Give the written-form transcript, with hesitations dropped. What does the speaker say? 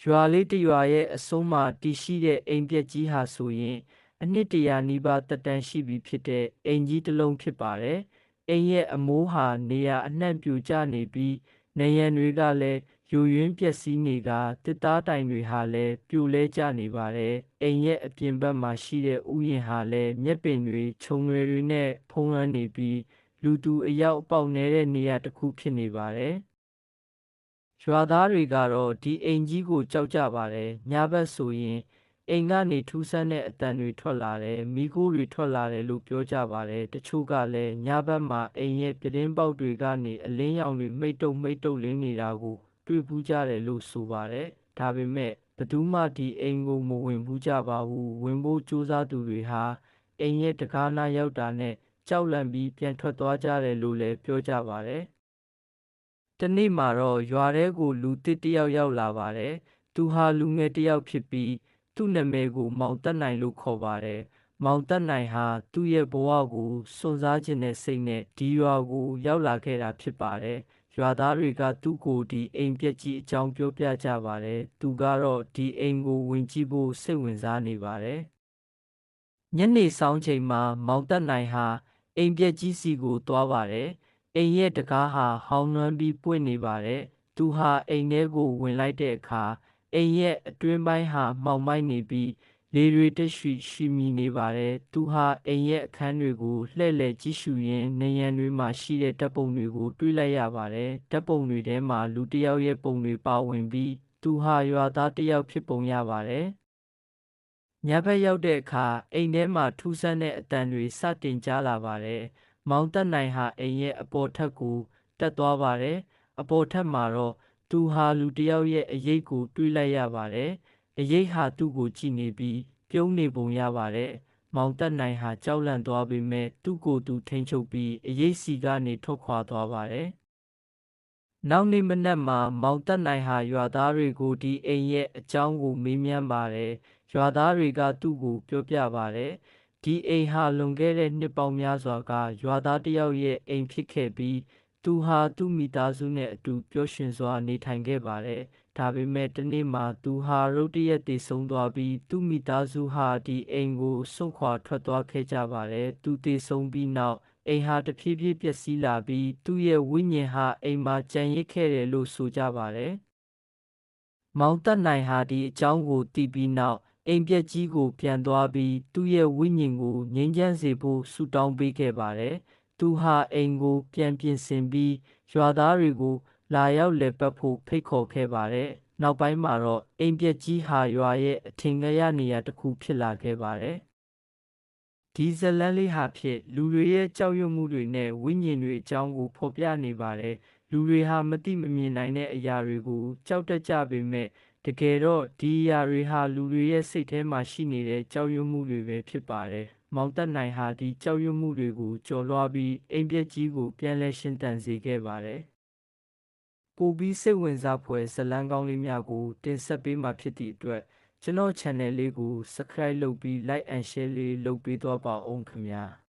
ရွာလေးတစ်ရွာရဲ့အဆုံးမှာတည်ရှိတဲ့အိမ်ပျက်ကြီးဟာဆိုရင်အနှစ်100နီးပါးသက်တမ်းရှိပြီဖြစ်တဲ့အိမ်ကြီးတစ်လုံးဖြစ်ပါတယ်။အိမ်ရဲ့အမိုးဟာနေရာအနှံ့ပြိုကျနေပြီးနံရံတွေကလည်းယိုယွင်းပျက်စီးနေကတစ်သားတိုင်တွေဟာလည်းပြိုလဲကျနေပါတယ်။အိမ်ရဲ့အပြင်ဘက်မှာရှိတဲ့ဥယျာဉ်ဟာလည်းမြက်ပင်တွေခြုံတွေနဲ့ဖုံးလွှမ်းနေပြီးလူသူအယောက်ပေါက်နေတဲ့နေရာတစ်ခုဖြစ်နေပါတယ်။ရွာသားတွေကတော့ဒီအိမ်ကြီးကိုကြောက်ကြပါတယ်။ညဘက်ဆိုရင်အိမ်ကနေထူးဆန်းတဲ့အသံတွေထွက်လာတယ်။မီးခိုးတွေထွက်လာတယ်လို့ပြောကြပါတယ်။တချို့ကလည်းညဘက်မှာအိမ်ရဲ့ပြတင်းပေါက်တွေကနေအလင်းရောင်တွေမိတ်တုပ်လင်းနေတာကိုတွေ့ဖူးကြတယ်လို့ဆိုပါတယ်။ဒါပေမဲ့ဘယ်သူမှဒီအိမ်ကိုမဝင်ဘူးကြပါဘူး။ဝင်ဖို့ကြိုးစားသူတွေဟာအိမ်ရဲ့တကားနားရောက်တာနဲ့ကြောက်လန့်ပြီးပြန်ထွက်သွားကြတယ်လို့လည်းပြောကြပါတယ်။တနေ့မှာတော့ရွာထဲကိုလူတစ်ယောက်ရောက်လာပါတယ်။သူဟာလူငယ်တစ်ယောက်ဖြစ်ပြီးသူ့နာမည်ကိုမောင်သက်နိုင်လို့ခေါ်ပါတယ်။မောင်သက်နိုင်ဟာသူ့ရဲ့ဘဝကိုစွန့်စားခြင်းနဲ့စိတ်နဲ့ဒီရွာကိုရောက်လာခဲ့တာဖြစ်ပါတယ်။ရွာသားတွေကသူ့ကိုဒီအိမ်ပျက်ကြီးအကြောင်းပြောပြကြပါတယ်။သူကတော့ဒီအိမ်ကိုဝင်ကြည့်ဖို့စိတ်ဝင်စားနေပါတယ်။ညနေဆောင်ချိန်မှာမောင်သက်နိုင်ဟာအိမ်ပျက်ကြီးစီကိုသွားပါတယ်။အိမ်ရဲ့တကားဟာဟောင်းနွမ်းပြီးပွင့်နေပါတယ်။သူဟာအိမ်ထဲကိုဝင်လိုက်တဲ့အခါအိမ်ရဲ့အတွင်းပိုင်းဟာမှောင်မိုက်နေပြီးလေတွေတက်ရှိမိနေပါတယ်။သူဟာအိမ်ရဲ့အခန်းတွေကိုလှည့်လည်ကြည့်ရှုရင်းနံရံတွေမှာရှိတဲ့ဓာတ်ပုံတွေကိုတွေ့လိုက်ရပါတယ်။ဓာတ်ပုံတွေထဲမှာလူတစ်ယောက်ရဲ့ပုံတွေပါဝင်ပြီးသူဟာရွာသားတစ်ယောက်ဖြစ်ပုံရပါတယ်။ညဘက်ရောက်တဲ့အခါအိမ်ထဲမှာထူးဆန်းတဲ့အသံတွေစတင်ကြားလာပါတယ်။မောင်သက်နိုင်ဟာအိမ်ရဲ့အပေါ်ထပ်ကိုတက်သွားပါတယ်။အပေါ်ထပ်မှာတော့သူဟာလူတစ်ယောက်ရဲ့အရိပ်ကိုတွေးလိုက်ရပါတယ်။အရိပ်ဟာသူ့ကိုကြည့်နေပြီးပြုံးနေပုံရပါတယ်။မောင်သက်နိုင်ဟာကြောက်လန့်သွားပေမဲ့သူ့ကိုယ်သူထိန်းချုပ်ပြီးအရိပ်စီကနေထွက်ခွာသွားပါတယ်။နောက်နေ့မနက်မှာမောင်သက်နိုင်ဟာရွာသားတွေကိုဒီအိမ်ရဲ့အကြောင်းကိုမေးမြန်းပါတယ်။ရွာသားတွေကသူ့ကိုပြောပြပါတယ်။ဒီအိမ်ဟာလွန်ခဲ့တဲ့နှစ်ပေါင်းများစွာကရွာသားတစ်ယောက်ရဲ့အိမ်ဖြစ်ခဲ့ပြီးသူဟာသူ့မိသားစုနဲ့အတူပျော်ရွှင်စွာနေထိုင်ခဲ့ပါတယ်။ဒါပေမဲ့တနေ့မှာသူဟာရုတ်တရက်သေဆုံးသွားပြီးသူ့မိသားစုဟာဒီအိမ်ကိုစွန့်ခွာထွက်သွားခဲ့ကြပါတယ်။သူသေဆုံးပြီးနောက်အိမ်ဟာတဖြည်းဖြည်းပျက်စီးလာပြီးသူ့ရဲ့ဝိညာဉ်ဟာအိမ်မှာကျန်ရစ်ခဲ့တယ်လို့ဆိုကြပါတယ်။မောင်သက်နိုင်ဟာဒီအကြောင်းကိုသိပြီးနောက်အိမ်ပျက်ကြီးကိုပြန်သွားပြီးသူ့ရဲ့ဝိညာဉ်ကိုငြိမ်းချမ်းစေဖို့ဆုတောင်းပေးခဲ့ပါတယ်။သူဟာအိမ်ကိုပြန်ပြင်ဆင်ပြီးရွာသားတွေကိုလာရောက်လည်ပတ်ဖို့ဖိတ်ခေါ်ခဲ့ပါတယ်။နောက်ပိုင်းမှာတော့အိမ်ပျက်ကြီးဟာရွာရဲ့အထင်ကရနေရာတစ်ခုဖြစ်လာခဲ့ပါတယ်။ဒီဇလန်းလေးဟာဖြင့်လူတွေရဲ့ကြောက်ရွံ့မှုတွေနဲ့ဝိညာဉ်တွေအကြောင်းကိုဖော်ပြနေပါတယ်။လူတွေဟာမသိမမြင်နိုင်တဲ့အရာတွေကိုကြောက်တတ်ကြပေမဲ့တကယ်တော့ဒီအရာတွေဟာလူတွေရဲ့စိတ်ထဲမှာရှိနေတဲ့ကြောက်ရွံ့မှုတွေပဲဖြစ်ပါတယ်။မောင်သက်နိုင်ဟာဒီကြောက်ရွံ့မှုတွေကိုကျော်လွှားပြီးအိမ်ပျက်ကြီးကိုပြန်လည်ရှင်သန်စေခဲ့ပါတယ်။ပိုပြီးစိတ်ဝင်စားဖွယ်ဇာတ်လမ်းကောင်းလေးများကိုတင်ဆက်ပေးမှာဖြစ်သည့်အတွက်ကျွန်တော် channel လေးကို subscribe လုပ်ပြီး like and share လေးလုပ်ပေးသွားပါဦးခင်ဗျာ။